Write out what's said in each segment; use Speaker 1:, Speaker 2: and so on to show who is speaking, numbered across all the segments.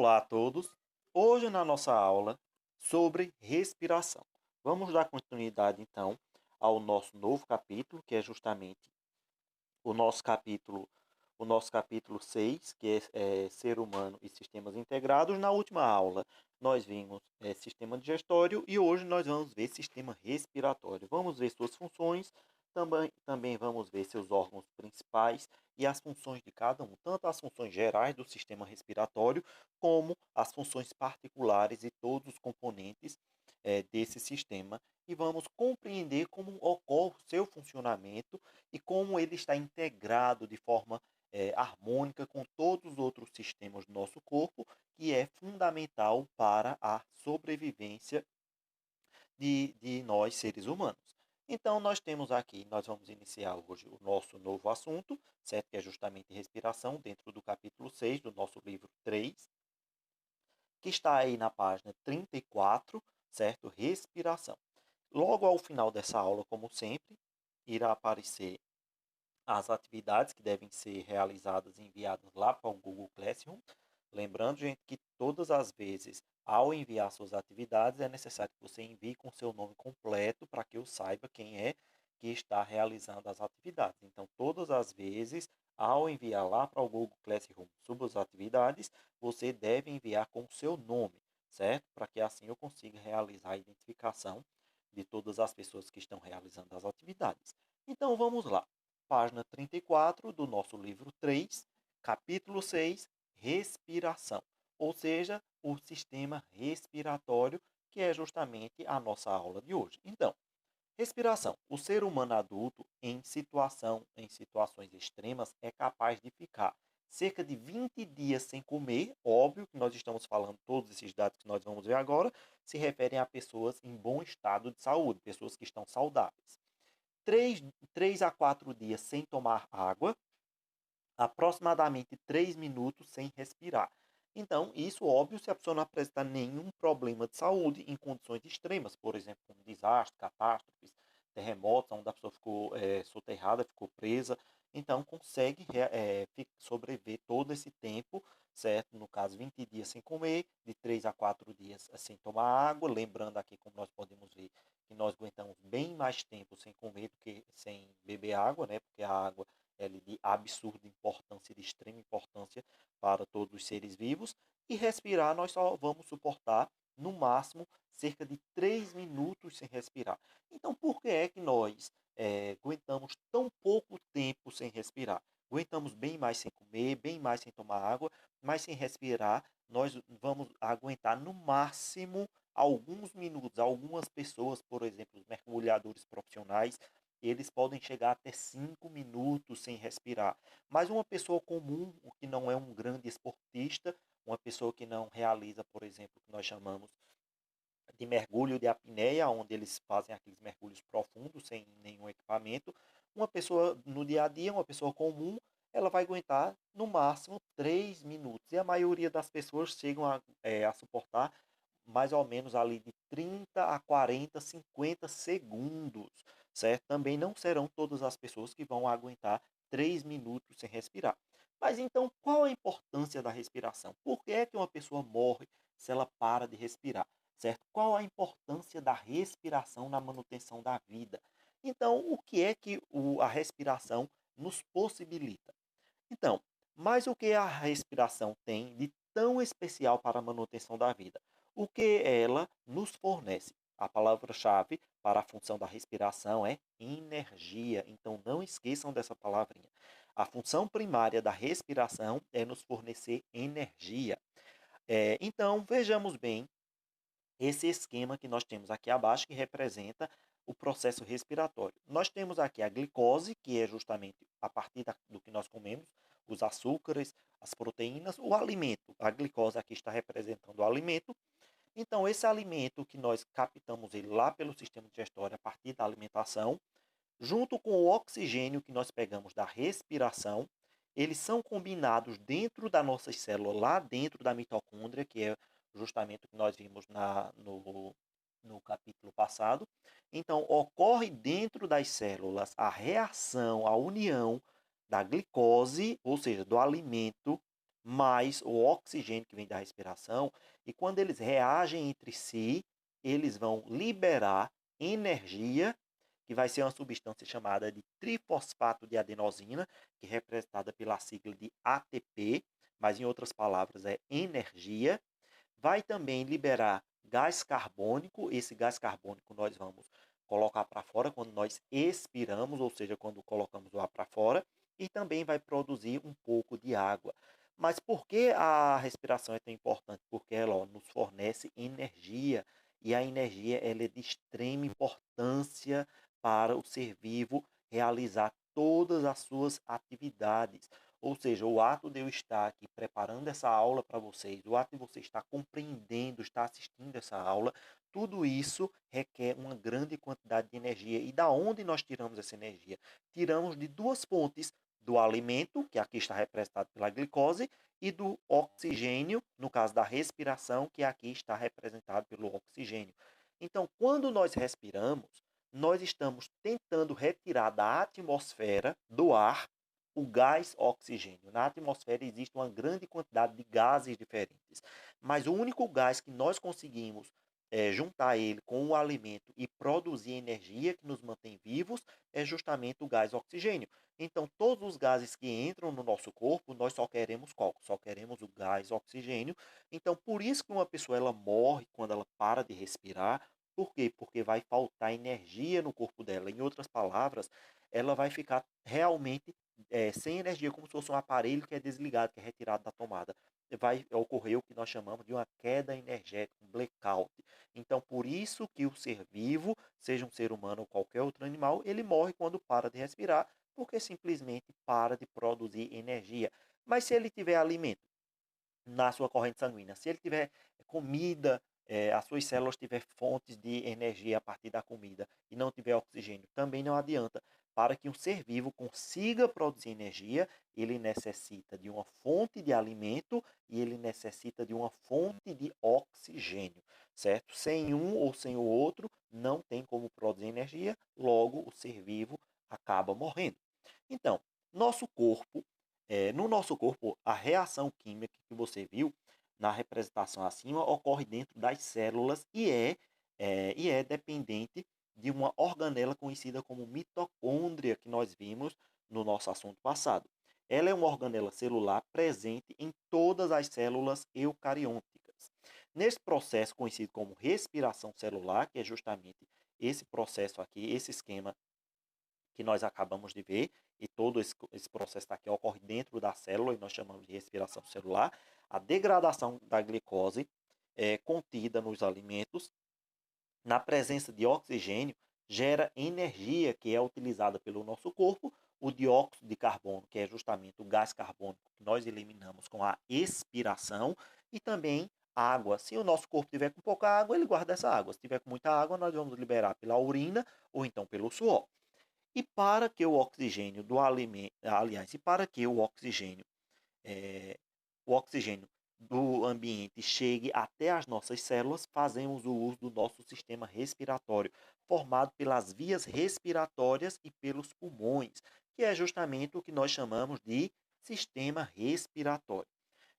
Speaker 1: Olá a todos! Hoje na nossa aula sobre respiração. Vamos dar continuidade então ao nosso novo capítulo, que é justamente o nosso capítulo, o nosso capítulo 6, que é Ser Humano e Sistemas Integrados. Na última aula nós vimos sistema digestório e hoje nós vamos ver sistema respiratório. Vamos ver suas funções, também vamos ver seus órgãos principais e as funções de cada um, tanto as funções gerais do sistema respiratório, como as funções particulares e todos os componentes desse sistema. E vamos compreender como ocorre o seu funcionamento e como ele está integrado de forma harmônica com todos os outros sistemas do nosso corpo, que é fundamental para a sobrevivência de nós, seres humanos. Então, nós temos aqui, nós vamos iniciar hoje o nosso novo assunto, certo? Que é justamente respiração, dentro do capítulo 6 do nosso livro 3, que está aí na página 34, certo? Respiração. Logo ao final dessa aula, como sempre, irá aparecer as atividades que devem ser realizadas e enviadas lá para o Google Classroom. Lembrando, gente, que todas as vezes, ao enviar suas atividades, é necessário que você envie com seu nome completo para que eu saiba quem é que está realizando as atividades. Então, todas as vezes, ao enviar lá para o Google Classroom suas atividades, você deve enviar com o seu nome, certo? Para que assim eu consiga realizar a identificação de todas as pessoas que estão realizando as atividades. Então, vamos lá. Página 34 do nosso livro 3, capítulo 6, respiração, ou seja, o sistema respiratório, que é justamente a nossa aula de hoje. Então, respiração. O ser humano adulto, em situações extremas, é capaz de ficar cerca de 20 dias sem comer. Óbvio que nós estamos falando, todos esses dados que nós vamos ver agora, se referem a pessoas em bom estado de saúde, pessoas que estão saudáveis. 3 a 4 dias sem tomar água, aproximadamente 3 minutos sem respirar. Então, isso óbvio se a pessoa não apresentar nenhum problema de saúde em condições extremas, por exemplo, como desastre, catástrofes, terremotos, onde a pessoa ficou soterrada, ficou presa. Então, consegue sobreviver todo esse tempo, certo? No caso, 20 dias sem comer, de 3 a 4 dias sem tomar água. Lembrando aqui, como nós podemos ver, que nós aguentamos bem mais tempo sem comer do que sem beber água, né? Porque a água é de absurda importância, de extrema importância para todos os seres vivos. E respirar, nós só vamos suportar, no máximo, cerca de 3 minutos sem respirar. Então, por que é que nós aguentamos tão pouco tempo sem respirar? Aguentamos bem mais sem comer, bem mais sem tomar água, mas sem respirar, nós vamos aguentar no máximo alguns minutos. Algumas pessoas, por exemplo, os mergulhadores profissionais, eles podem chegar até 5 minutos sem respirar. Mas uma pessoa comum, que não é um grande esportista, uma pessoa que não realiza, por exemplo, o que nós chamamos de mergulho de apneia, onde eles fazem aqueles mergulhos profundos sem nenhum equipamento, uma pessoa no dia a dia, uma pessoa comum, ela vai aguentar no máximo 3 minutos. E a maioria das pessoas chegam a suportar mais ou menos ali de 30 a 40, 50 segundos, certo? Também não serão todas as pessoas que vão aguentar 3 minutos sem respirar. Mas então, qual a importância da respiração? Por que é que uma pessoa morre se ela para de respirar, certo? Qual a importância da respiração na manutenção da vida? Então, o que é que a respiração nos possibilita? Então, mas o que a respiração tem de tão especial para a manutenção da vida? O que ela nos fornece? A palavra-chave para a função da respiração é energia. Então, não esqueçam dessa palavrinha. A função primária da respiração é nos fornecer energia. Então, vejamos bem esse esquema que nós temos aqui abaixo, que representa o processo respiratório. Nós temos aqui a glicose, que é justamente a partir do que nós comemos, os açúcares, as proteínas, o alimento. A glicose aqui está representando o alimento. Então, esse alimento que nós captamos ele lá pelo sistema digestório a partir da alimentação, junto com o oxigênio que nós pegamos da respiração, eles são combinados dentro das nossas células, lá dentro da mitocôndria, que é justamente o que nós vimos no capítulo passado. Então, ocorre dentro das células a reação, a união da glicose, ou seja, do alimento, mais o oxigênio que vem da respiração, e quando eles reagem entre si, eles vão liberar energia, que vai ser uma substância chamada de trifosfato de adenosina, que é representada pela sigla de ATP, mas em outras palavras é energia. Vai também liberar gás carbônico, esse gás carbônico nós vamos colocar para fora quando nós expiramos, ou seja, quando colocamos o ar para fora, e também vai produzir um pouco de água. Mas por que a respiração é tão importante? Porque ela nos fornece energia, e a energia ela é de extrema importância para o ser vivo realizar todas as suas atividades. Ou seja, o ato de eu estar aqui preparando essa aula para vocês, o ato de você estar compreendendo, estar assistindo essa aula, tudo isso requer uma grande quantidade de energia. E da onde nós tiramos essa energia? Tiramos de duas fontes, do alimento, que aqui está representado pela glicose, e do oxigênio, no caso da respiração, que aqui está representado pelo oxigênio. Então, quando nós respiramos, nós estamos tentando retirar da atmosfera, do ar, o gás oxigênio. Na atmosfera existe uma grande quantidade de gases diferentes, mas o único gás que nós conseguimos juntar ele com o alimento e produzir energia que nos mantém vivos é justamente o gás oxigênio. Então, todos os gases que entram no nosso corpo, nós só queremos qual? Só queremos o gás oxigênio. Então, por isso que uma pessoa ela morre quando ela para de respirar. Por quê? Porque vai faltar energia no corpo dela. Em outras palavras, ela vai ficar realmente sem energia, como se fosse um aparelho que é desligado, que é retirado da tomada. Vai ocorrer o que nós chamamos de uma queda energética, um blackout. Então, por isso que o ser vivo, seja um ser humano ou qualquer outro animal, ele morre quando para de respirar, porque simplesmente para de produzir energia. Mas se ele tiver alimento na sua corrente sanguínea, se ele tiver comida, as suas células tiver fontes de energia a partir da comida e não tiver oxigênio, também não adianta. Para que um ser vivo consiga produzir energia, ele necessita de uma fonte de alimento e ele necessita de uma fonte de oxigênio, certo? Sem um ou sem o outro, não tem como produzir energia, logo o ser vivo acaba morrendo. Então, nosso corpo no nosso corpo, a reação química que você viu na representação acima ocorre dentro das células e é dependente de uma organela conhecida como mitocôndria, que nós vimos no nosso assunto passado. Ela é uma organela celular presente em todas as células eucariôticas. Nesse processo conhecido como respiração celular, que é justamente esse processo aqui, esse esquema que nós acabamos de ver, e todo esse processo aqui ocorre dentro da célula, e nós chamamos de respiração celular. A degradação da glicose contida nos alimentos, na presença de oxigênio, gera energia que é utilizada pelo nosso corpo, o dióxido de carbono, que é justamente o gás carbônico que nós eliminamos com a expiração, e também água. Se o nosso corpo tiver com pouca água, ele guarda essa água. Se tiver com muita água, nós vamos liberar pela urina ou então pelo suor. E para que o oxigênio do alimento, aliás, e para que eh, o oxigênio do ambiente chegue até as nossas células, fazemos o uso do nosso sistema respiratório, formado pelas vias respiratórias e pelos pulmões, que é justamente o que nós chamamos de sistema respiratório.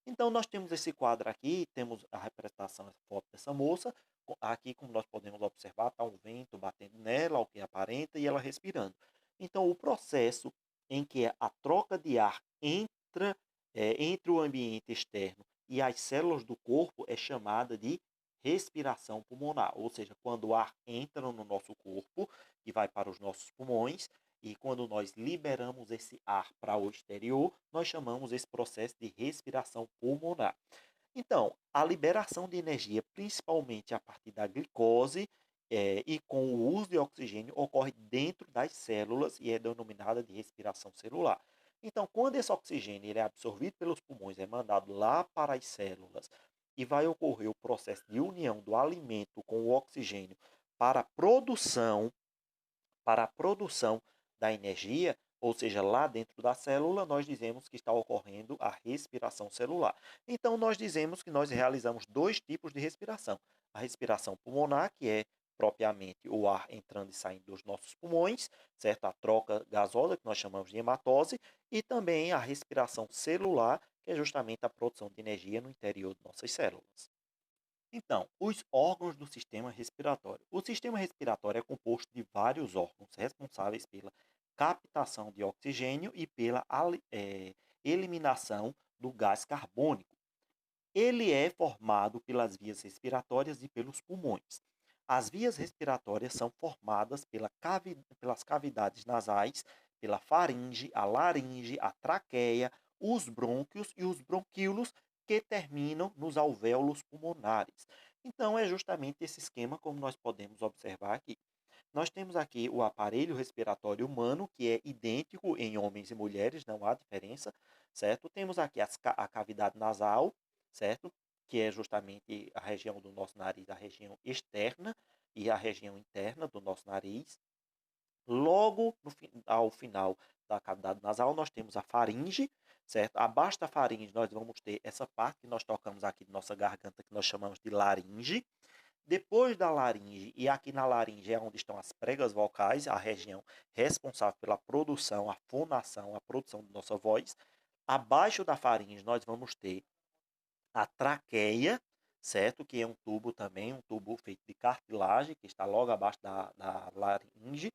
Speaker 1: Então, nós temos esse quadro aqui, temos a representação, essa foto dessa moça. Aqui, como nós podemos observar, está um vento batendo nela, ao que aparenta, e ela respirando. Então, o processo em que a troca de ar entre o ambiente externo e as células do corpo é chamada de respiração pulmonar. Ou seja, quando o ar entra no nosso corpo e vai para os nossos pulmões, e quando nós liberamos esse ar para o exterior, nós chamamos esse processo de respiração pulmonar. Então, a liberação de energia, principalmente a partir da glicose, e com o uso de oxigênio, ocorre dentro das células e é denominada de respiração celular. Então, quando esse oxigênio ele é absorvido pelos pulmões, é mandado lá para as células e vai ocorrer o processo de união do alimento com o oxigênio para a produção para a produção da energia, ou seja, lá dentro da célula, nós dizemos que está ocorrendo a respiração celular. Então, nós dizemos que nós realizamos dois tipos de respiração. A respiração pulmonar, que é propriamente o ar entrando e saindo dos nossos pulmões, certo? A troca gasosa, que nós chamamos de hematose, e também a respiração celular, que é justamente a produção de energia no interior de nossas células. Então, os órgãos do sistema respiratório. O sistema respiratório é composto de vários órgãos responsáveis pela captação de oxigênio e pela eliminação do gás carbônico. Ele é formado pelas vias respiratórias e pelos pulmões. As vias respiratórias são formadas pelas cavidades nasais, pela faringe, a laringe, a traqueia, os brônquios e os bronquíolos que terminam nos alvéolos pulmonares. Então, é justamente esse esquema como nós podemos observar aqui. Nós temos aqui o aparelho respiratório humano, que é idêntico em homens e mulheres, não há diferença, certo? Temos aqui a cavidade nasal, certo? Que é justamente a região do nosso nariz, a região externa e a região interna do nosso nariz. Logo ao final da cavidade nasal, nós temos a faringe, certo? Abaixo da faringe, nós vamos ter essa parte que nós tocamos aqui de nossa garganta, que nós chamamos de laringe. Depois da laringe, e aqui na laringe é onde estão as pregas vocais, a região responsável pela produção, a fonação, a produção de nossa voz. Abaixo da faringe, nós vamos ter a traqueia, certo? Que é um tubo também, um tubo feito de cartilagem, que está logo abaixo da laringe.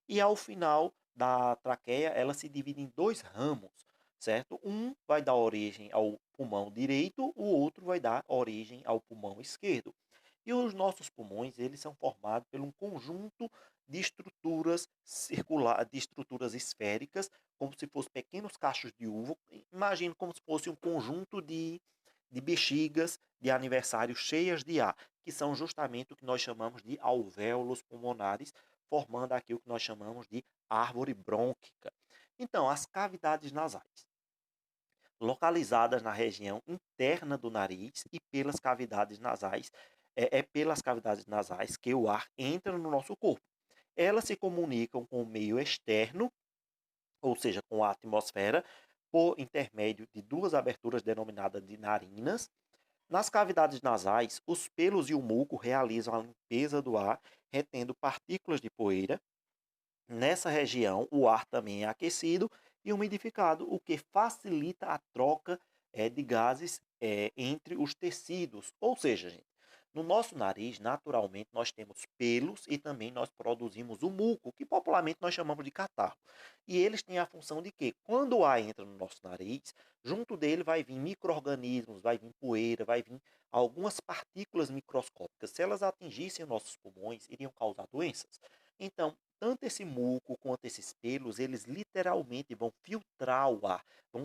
Speaker 1: E ao final da traqueia, ela se divide em dois ramos, certo? Um vai dar origem ao pulmão direito, o outro vai dar origem ao pulmão esquerdo. E os nossos pulmões, eles são formados por um conjunto de estruturas circulares, de estruturas esféricas, como se fossem pequenos cachos de uva. Imagine como se fosse um conjunto de bexigas de aniversário cheias de ar, que são justamente o que nós chamamos de alvéolos pulmonares, formando aqui o que nós chamamos de árvore brônquica. Então, as cavidades nasais, localizadas na região interna do nariz e pelas cavidades nasais, é pelas cavidades nasais que o ar entra no nosso corpo. Elas se comunicam com o meio externo, ou seja, com a atmosfera, por intermédio de duas aberturas denominadas de narinas. Nas cavidades nasais, os pelos e o muco realizam a limpeza do ar, retendo partículas de poeira. Nessa região, o ar também é aquecido e umidificado, o que facilita a troca de gases entre os tecidos. Ou seja, gente, no nosso nariz, naturalmente, nós temos pelos e também nós produzimos o muco, que popularmente nós chamamos de catarro. E eles têm a função de que, quando o ar entra no nosso nariz, junto dele vai vir micro-organismos, vai vir poeira, vai vir algumas partículas microscópicas. Se elas atingissem nossos pulmões, iriam causar doenças. Então, tanto esse muco quanto esses pelos, eles literalmente vão filtrar o ar, vão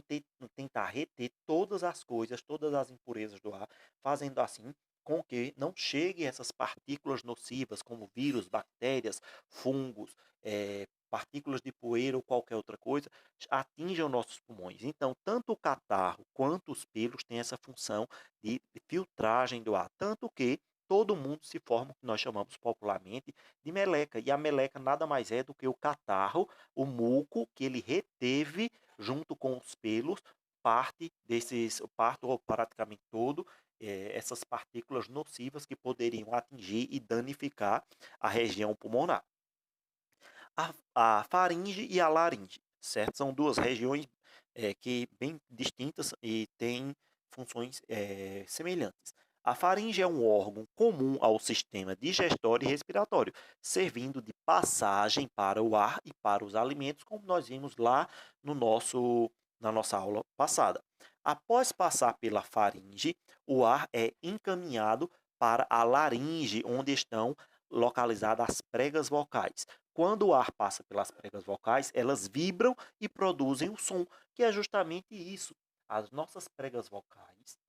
Speaker 1: tentar reter todas as coisas, todas as impurezas do ar, fazendo assim com que não chegue essas partículas nocivas, como vírus, bactérias, fungos, partículas de poeira ou qualquer outra coisa, atinjam nossos pulmões. Então, tanto o catarro quanto os pelos têm essa função de filtragem do ar, tanto que todo mundo se forma o que nós chamamos popularmente de meleca. E a meleca nada mais é do que o catarro, o muco que ele reteve junto com os pelos, parte ou praticamente todo, essas partículas nocivas que poderiam atingir e danificar a região pulmonar. A faringe e a laringe, certo? São duas regiões que bem distintas e têm funções semelhantes. A faringe é um órgão comum ao sistema digestório e respiratório, servindo de passagem para o ar e para os alimentos, como nós vimos lá na nossa aula passada. Após passar pela faringe, o ar é encaminhado para a laringe, onde estão localizadas as pregas vocais. Quando o ar passa pelas pregas vocais, elas vibram e produzem o som, que é justamente isso. As nossas pregas vocais,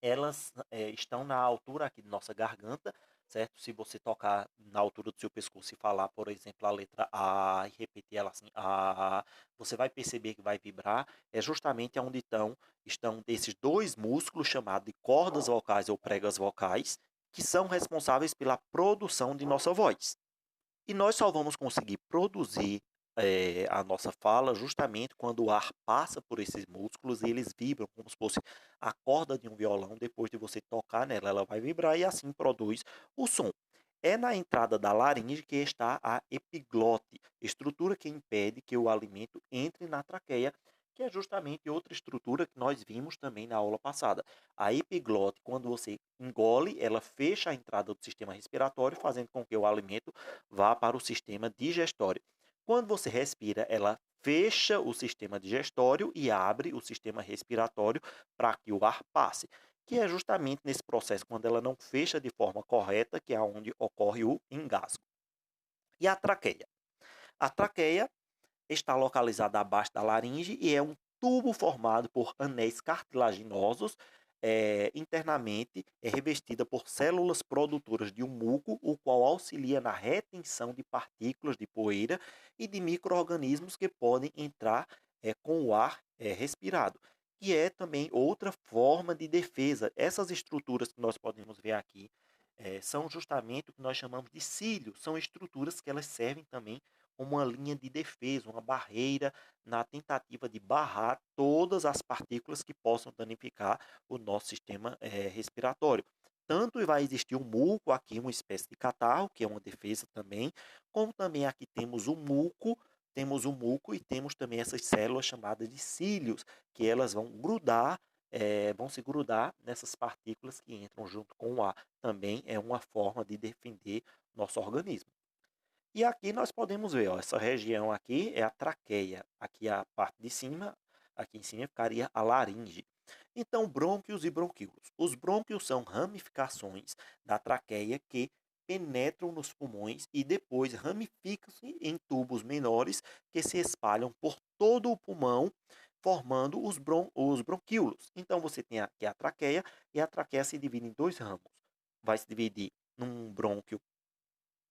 Speaker 1: elas estão na altura aqui de nossa garganta, certo? Se você tocar na altura do seu pescoço e falar, por exemplo, a letra A e repetir ela assim, A, você vai perceber que vai vibrar. É justamente onde estão esses dois músculos chamados de cordas vocais ou pregas vocais, que são responsáveis pela produção de nossa voz. E nós só vamos conseguir produzir a nossa fala justamente quando o ar passa por esses músculos e eles vibram como se fosse a corda de um violão. Depois de você tocar nela, ela vai vibrar e assim produz o som. É na entrada da laringe que está a epiglote, estrutura que impede que o alimento entre na traqueia, que é justamente outra estrutura que nós vimos também na aula passada. A epiglote, quando você engole, ela fecha a entrada do sistema respiratório, fazendo com que o alimento vá para o sistema digestório. Quando você respira, ela fecha o sistema digestório e abre o sistema respiratório para que o ar passe, que é justamente nesse processo, quando ela não fecha de forma correta, que é onde ocorre o engasgo. E a traqueia? A traqueia está localizada abaixo da laringe e é um tubo formado por anéis cartilaginosos. Internamente é revestida por células produtoras de um muco, o qual auxilia na retenção de partículas de poeira e de micro-organismos que podem entrar com o ar respirado. E é também outra forma de defesa. Essas estruturas que nós podemos ver aqui são justamente o que nós chamamos de cílios, são estruturas que elas servem também como uma linha de defesa, uma barreira na tentativa de barrar todas as partículas que possam danificar o nosso sistema respiratório. Tanto vai existir um muco aqui, uma espécie de catarro, que é uma defesa também, como também aqui temos o muco e temos também essas células chamadas de cílios, que elas vão grudar, vão se grudar nessas partículas que entram junto com o ar. Também é uma forma de defender nosso organismo. E aqui nós podemos ver, ó, essa região aqui é a traqueia, aqui a parte de cima, aqui em cima ficaria a laringe. Então, brônquios e bronquíolos. Os brônquios são ramificações da traqueia que penetram nos pulmões e depois ramificam-se em tubos menores que se espalham por todo o pulmão, formando os bronquíolos. Então, você tem aqui a traqueia e a traqueia se divide em dois ramos. Vai se dividir num brônquio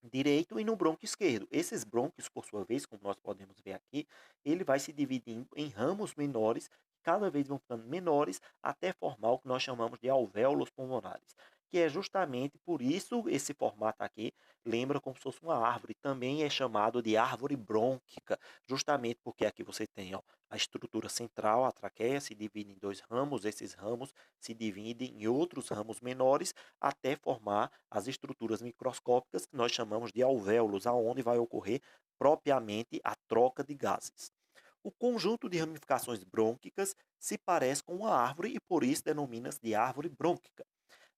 Speaker 1: direito e no brônquio esquerdo. Esses brônquios, por sua vez, como nós podemos ver aqui, ele vai se dividindo em ramos menores, cada vez vão ficando menores, até formar o que nós chamamos de alvéolos pulmonares, que é justamente por isso esse formato aqui lembra como se fosse uma árvore, também é chamado de árvore brônquica, justamente porque aqui você tem, ó, a estrutura central, a traqueia, se divide em dois ramos, esses ramos se dividem em outros ramos menores, até formar as estruturas microscópicas que nós chamamos de alvéolos, aonde vai ocorrer propriamente a troca de gases. O conjunto de ramificações brônquicas se parece com uma árvore e por isso denomina-se de árvore brônquica.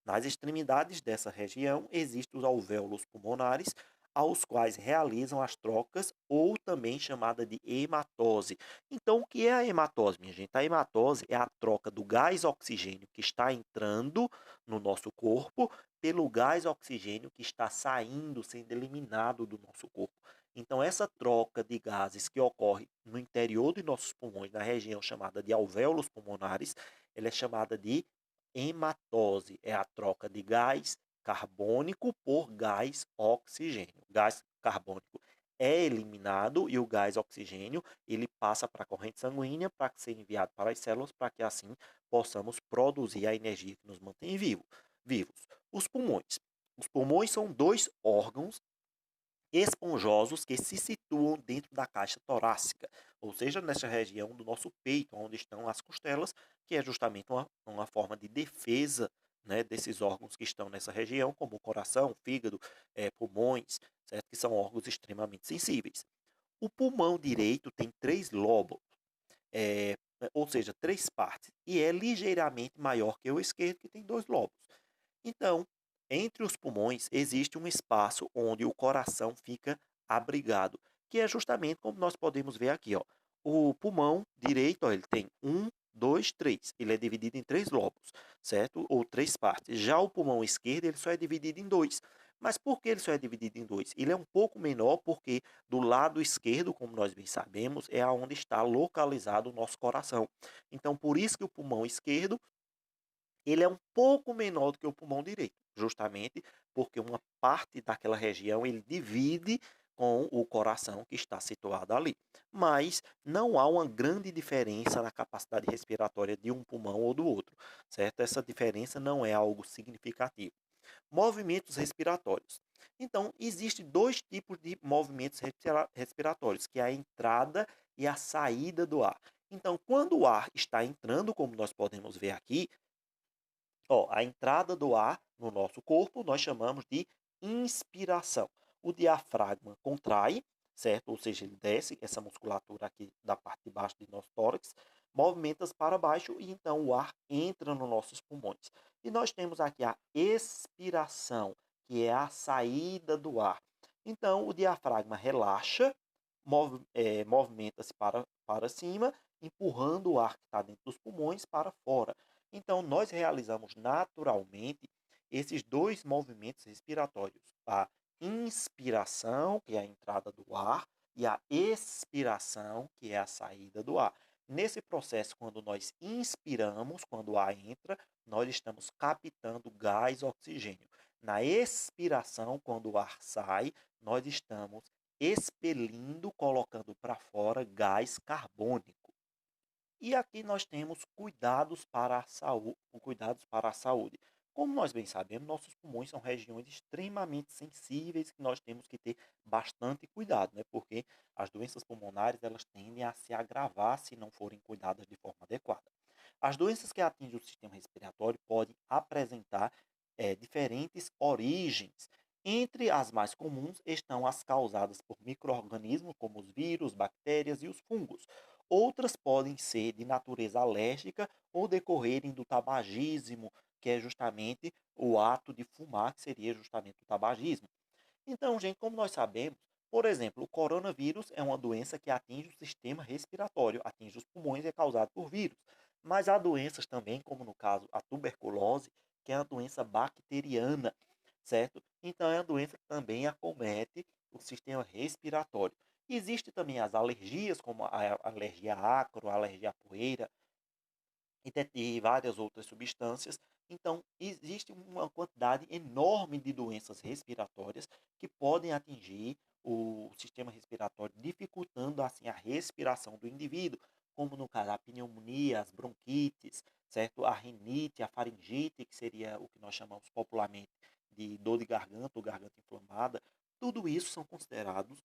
Speaker 1: Nas extremidades dessa região existem os alvéolos pulmonares, aos quais realizam as trocas, ou também chamada de hematose. Então, o que é a hematose, minha gente? A hematose é a troca do gás oxigênio que está entrando no nosso corpo pelo gás oxigênio que está saindo, sendo eliminado do nosso corpo. Então, essa troca de gases que ocorre no interior dos nossos pulmões, na região chamada de alvéolos pulmonares, ela é chamada de hematose, é a troca de gás carbônico por gás oxigênio. O gás carbônico é eliminado e o gás oxigênio ele passa para a corrente sanguínea para ser enviado para as células para que assim possamos produzir a energia que nos mantém vivos. Os pulmões. Os pulmões são dois órgãos esponjosos que se situam dentro da caixa torácica, ou seja, nessa região do nosso peito, onde estão as costelas, que é justamente uma forma de defesa, né, desses órgãos que estão nessa região, como o coração, fígado, pulmões, certo? Que são órgãos extremamente sensíveis. O pulmão direito tem três lobos, eh, ou seja, três partes, e é ligeiramente maior que o esquerdo, que tem dois lobos. Então, entre os pulmões existe um espaço onde o coração fica abrigado, que é justamente como nós podemos ver aqui, ó. O pulmão direito, ó, ele tem um, dois, três. Ele é dividido em três lobos, certo? Ou três partes. Já o pulmão esquerdo, ele só é dividido em dois. Mas por que ele só é dividido em dois? Ele é um pouco menor porque do lado esquerdo, como nós bem sabemos, é onde está localizado o nosso coração. Então, por isso que o pulmão esquerdo ele é um pouco menor do que o pulmão direito, justamente porque uma parte daquela região ele divide com o coração que está situado ali. Mas não há uma grande diferença na capacidade respiratória de um pulmão ou do outro, certo? Essa diferença não é algo significativo. Movimentos respiratórios. Então, existem dois tipos de movimentos respiratórios, que é a entrada e a saída do ar. Então, quando o ar está entrando, como nós podemos ver aqui, ó, a entrada do ar no nosso corpo nós chamamos de inspiração. O diafragma contrai, certo? Ou seja, ele desce essa musculatura aqui da parte de baixo do nosso tórax, movimenta-se para baixo e então o ar entra nos nossos pulmões. E nós temos aqui a expiração, que é a saída do ar. Então, o diafragma relaxa, movimenta-se para cima, empurrando o ar que está dentro dos pulmões para fora. Então, nós realizamos naturalmente esses dois movimentos respiratórios: a inspiração, que é a entrada do ar, e a expiração, que é a saída do ar. Nesse processo, quando nós inspiramos, quando o ar entra, nós estamos captando gás oxigênio. Na expiração, quando o ar sai, nós estamos expelindo, colocando para fora gás carbônico. E aqui nós temos cuidados para a saúde. Como nós bem sabemos, nossos pulmões são regiões extremamente sensíveis que nós temos que ter bastante cuidado, né? Porque as doenças pulmonares elas tendem a se agravar se não forem cuidadas de forma adequada. As doenças que atingem o sistema respiratório podem apresentar diferentes origens. Entre as mais comuns estão as causadas por micro-organismos, como os vírus, bactérias e os fungos. Outras podem ser de natureza alérgica ou decorrerem do tabagismo, que é justamente o ato de fumar, que seria justamente o tabagismo. Então, gente, como nós sabemos, por exemplo, o coronavírus é uma doença que atinge o sistema respiratório, atinge os pulmões e é causado por vírus. Mas há doenças também, como no caso a tuberculose, que é uma doença bacteriana, certo? Então é uma doença que também acomete o sistema respiratório. Existem também as alergias, como a alergia a ácaro, a alergia à poeira, e várias outras substâncias. Então, existe uma quantidade enorme de doenças respiratórias que podem atingir o sistema respiratório, dificultando assim a respiração do indivíduo, como no caso a pneumonia, as bronquites, certo? A rinite, a faringite, que seria o que nós chamamos popularmente de dor de garganta ou garganta inflamada. Tudo isso são considerados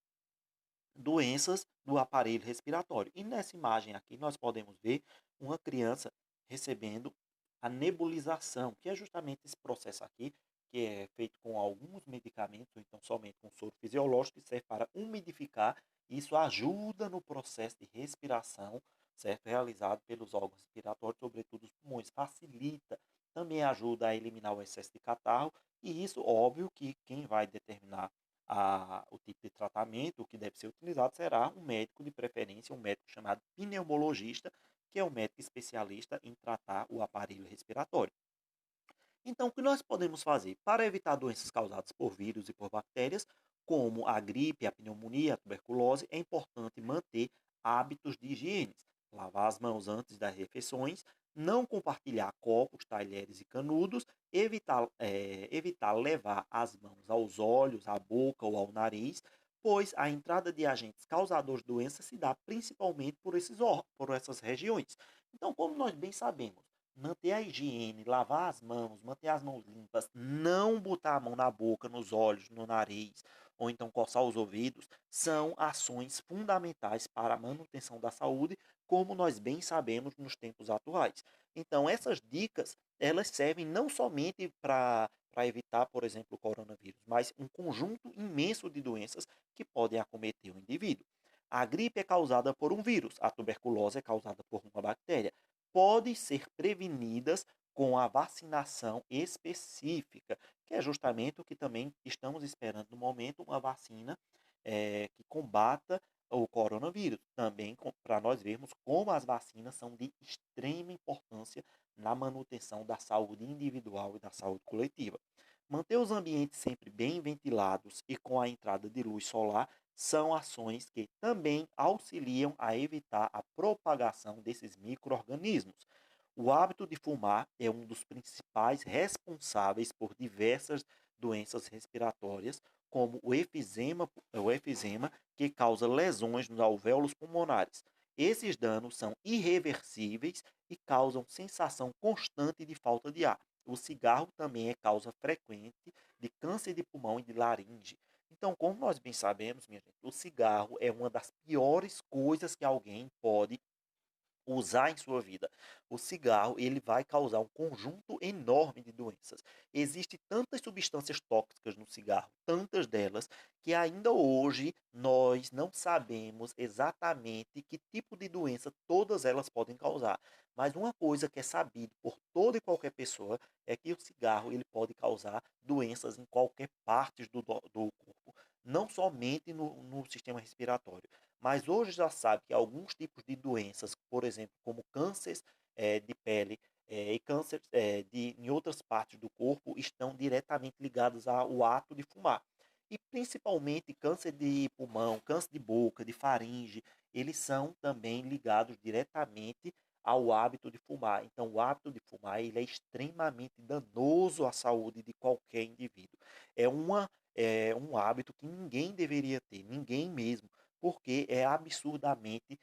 Speaker 1: doenças do aparelho respiratório. E nessa imagem aqui nós podemos ver uma criança recebendo a nebulização, que é justamente esse processo aqui, que é feito com alguns medicamentos, ou então somente com soro fisiológico, que serve para umidificar. Isso ajuda no processo de respiração, certo? Realizado pelos órgãos respiratórios, sobretudo os pulmões. Facilita, também ajuda a eliminar o excesso de catarro, e isso, óbvio, que quem vai determinar o tipo de tratamento, o que deve ser utilizado, será um médico de preferência, um médico chamado pneumologista, que é um médico especialista em tratar o aparelho respiratório. Então, o que nós podemos fazer para evitar doenças causadas por vírus e por bactérias, como a gripe, a pneumonia, a tuberculose, é importante manter hábitos de higiene. Lavar as mãos antes das refeições, não compartilhar copos, talheres e canudos, evitar levar as mãos aos olhos, à boca ou ao nariz, pois a entrada de agentes causadores de doenças se dá principalmente por essas regiões. Então, como nós bem sabemos, manter a higiene, lavar as mãos, manter as mãos limpas, não botar a mão na boca, nos olhos, no nariz, ou então coçar os ouvidos, são ações fundamentais para a manutenção da saúde, como nós bem sabemos nos tempos atuais. Então, essas dicas, elas servem não somente para evitar, por exemplo, o coronavírus, mas um conjunto imenso de doenças que podem acometer o indivíduo. A gripe é causada por um vírus, a tuberculose é causada por uma bactéria, podem ser prevenidas com a vacinação específica, que é justamente o que também estamos esperando no momento, uma vacina que combata o coronavírus. Também para nós vermos como as vacinas são de extrema importância na manutenção da saúde individual e da saúde coletiva. Manter os ambientes sempre bem ventilados e com a entrada de luz solar são ações que também auxiliam a evitar a propagação desses micro-organismos. O hábito de fumar é um dos principais responsáveis por diversas doenças respiratórias, como o efizema que causa lesões nos alvéolos pulmonares. Esses danos são irreversíveis e causam sensação constante de falta de ar. O cigarro também é causa frequente de câncer de pulmão e de laringe. Então, como nós bem sabemos, minha gente, o cigarro é uma das piores coisas que alguém pode usar em sua vida. O cigarro, ele vai causar um conjunto enorme de doenças. Existem tantas substâncias tóxicas no cigarro, tantas delas, que ainda hoje nós não sabemos exatamente que tipo de doença todas elas podem causar. Mas uma coisa que é sabido por toda e qualquer pessoa é que o cigarro ele pode causar doenças em qualquer parte do corpo, não somente no sistema respiratório. Mas hoje já sabe que alguns tipos de doenças, por exemplo, como cânceres de pele e câncer em outras partes do corpo, estão diretamente ligados ao ato de fumar. E principalmente câncer de pulmão, câncer de boca, de faringe, eles são também ligados diretamente ao hábito de fumar. Então, o hábito de fumar ele é extremamente danoso à saúde de qualquer indivíduo. É um hábito que ninguém deveria ter, ninguém mesmo, porque é absurdamente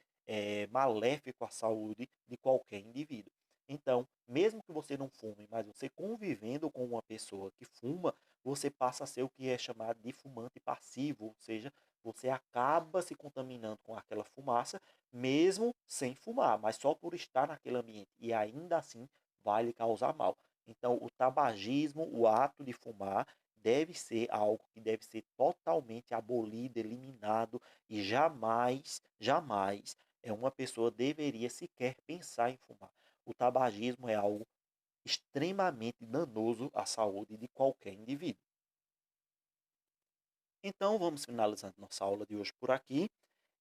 Speaker 1: maléfico à saúde de qualquer indivíduo. Então, mesmo que você não fume, mas você convivendo com uma pessoa que fuma, você passa a ser o que é chamado de fumante passivo, ou seja, você acaba se contaminando com aquela fumaça, mesmo sem fumar, mas só por estar naquele ambiente, e ainda assim vai lhe causar mal. Então, o tabagismo, o ato de fumar, deve ser algo que deve ser totalmente abolido, eliminado, e jamais, jamais uma pessoa deveria sequer pensar em fumar. O tabagismo é algo extremamente danoso à saúde de qualquer indivíduo. Então, vamos finalizando nossa aula de hoje por aqui.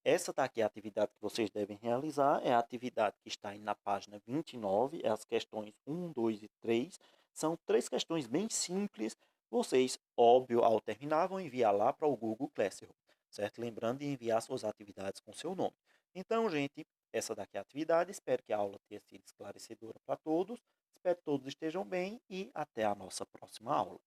Speaker 1: Essa daqui é a atividade que vocês devem realizar, é a atividade que está aí na página 29, é as questões 1, 2 e 3. São três questões bem simples. Vocês, óbvio, ao terminar, vão enviar lá para o Google Classroom, certo? Lembrando de enviar suas atividades com seu nome. Então, gente, essa daqui é a atividade. Espero que a aula tenha sido esclarecedora para todos. Espero que todos estejam bem e até a nossa próxima aula.